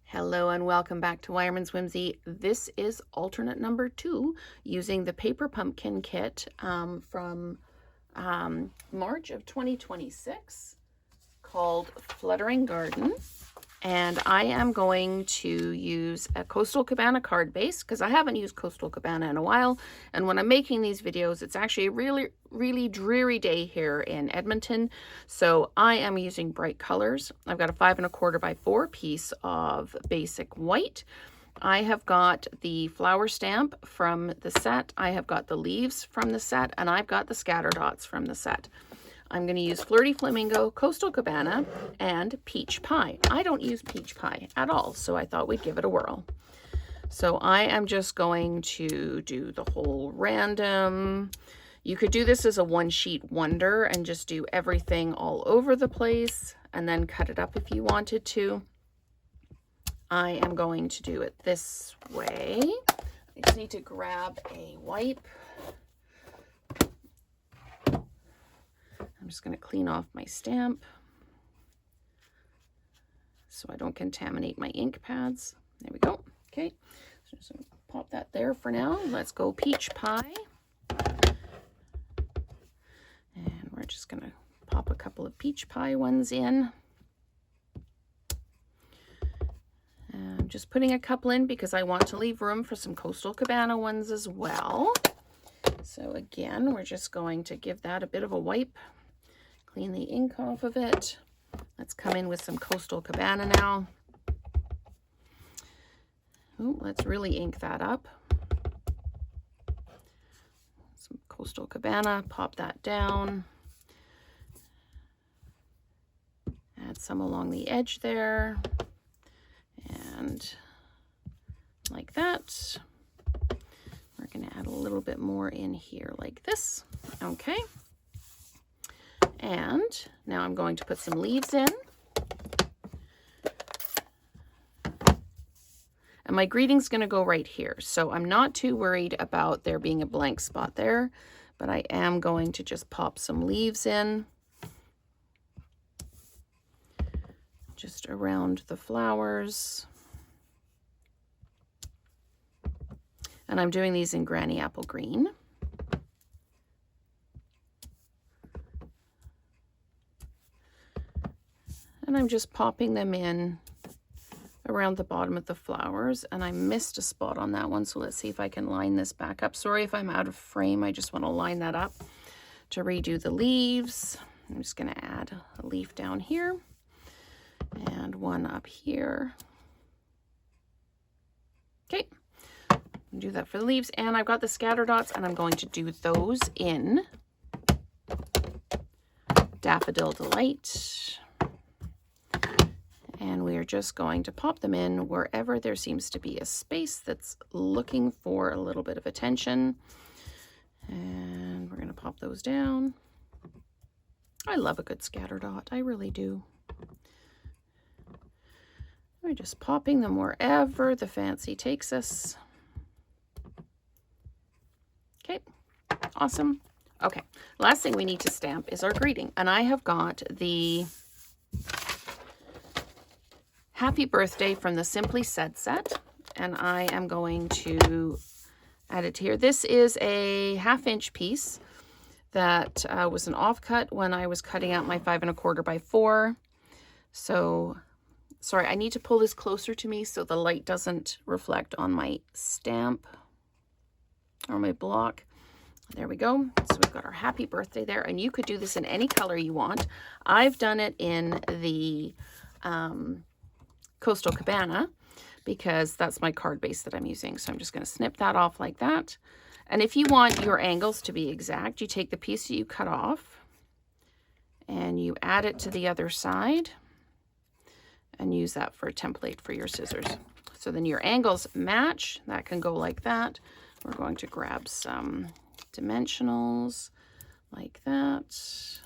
Hello and welcome back to Wireman's Whimsy. This is alternate number 2 using the paper pumpkin kit from March of 2026 called Fluttering Garden. And I am going to use a Coastal Cabana card base because I haven't used Coastal Cabana in a while. And when I'm making these videos, it's actually a really dreary day here in Edmonton. So I am using bright colors. I've got a 5 1/4 by 4 piece of basic white. I have got the flower stamp from the set. I have got the leaves from the set, and I've got the scatter dots from the set. I'm going to use Flirty Flamingo, Coastal Cabana, and Peach Pie. I don't use Peach Pie at all, so I thought we'd give it a whirl. So I am just going to do the whole random. You could do this as a one-sheet wonder and just do everything all over the place and then cut it up if you wanted to. I am going to do it this way. I just need to grab a wipe. I'm just going to clean off my stamp so I don't contaminate my ink pads. There we go. Okay, so just going to pop that there for now. Let's go Peach Pie. And we're just going to pop a couple of Peach Pie ones in. And I'm just putting a couple in because I want to leave room for some Coastal Cabana ones as well. So again, we're just going to give that a bit of a wipe. Clean the ink off of it. Let's come in with some Coastal Cabana now. Ooh, let's really ink that up. Some Coastal Cabana, pop that down. Add some along the edge there. And like that. We're going to add a little bit more in here like this. Okay. And now I'm going to put some leaves in. And my greeting's going to go right here. So I'm not too worried about there being a blank spot there, but I am going to just pop some leaves in. Just around the flowers. And I'm doing these in Granny Apple Green. And I'm just popping them in around the bottom of the flowers. And I missed a spot on that one, so let's see if I can line this back up. Sorry if I'm out of frame, I just want to line that up to redo the leaves. I'm just going to add a leaf down here and one up here. Okay, do that for the leaves. And I've got the scatter dots, and I'm going to do those in Daffodil Delight. And we are just going to pop them in wherever there seems to be a space that's looking for a little bit of attention. And we're going to pop those down. I love a good scatter dot. I really do. We're just popping them wherever the fancy takes us. Okay, awesome. Okay, last thing we need to stamp is our greeting. And I have got the Happy Birthday from the Simply Said set, and I am going to add it here. This is a 1/2 inch piece that was an offcut when I was cutting out my 5 1/4 by 4. So, sorry, I need to pull this closer to me so the light doesn't reflect on my stamp or my block. There we go. So we've got our Happy Birthday there, and you could do this in any color you want. I've done it in the Coastal Cabana because that's my card base that I'm using. So I'm just going to snip that off like that. And if you want your angles to be exact, you take the piece that you cut off and you add it to the other side and use that for a template for your scissors. So then your angles match. That can go like that. We're going to grab some dimensionals like that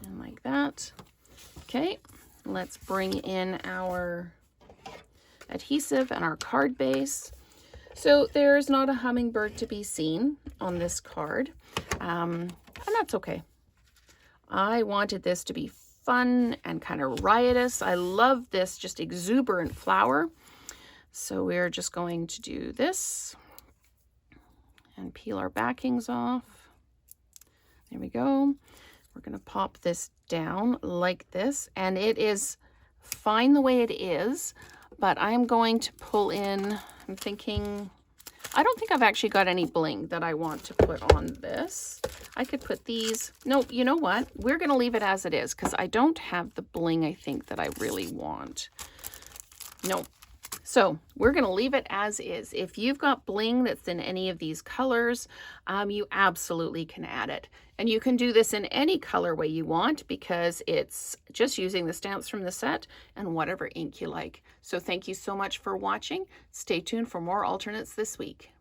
and like that. Okay. Let's bring in our adhesive and our card base. So there's not a hummingbird to be seen on this card, and that's okay. I wanted this to be fun and kind of riotous. I love this just exuberant flower. So we're just going to do this and peel our backings off. There we go. We're going to pop this down like this, and it is fine the way it is, but I'm going to pull in, I'm thinking, I don't think I've actually got any bling that I want to put on this. I could put these, no, you know what? We're going to leave it as it is because I don't have the bling I think that I really want. No. So we're going to leave it as is. If you've got bling that's in any of these colors, you absolutely can add it. And you can do this in any color way you want because it's just using the stamps from the set and whatever ink you like. So thank you so much for watching. Stay tuned for more alternates this week.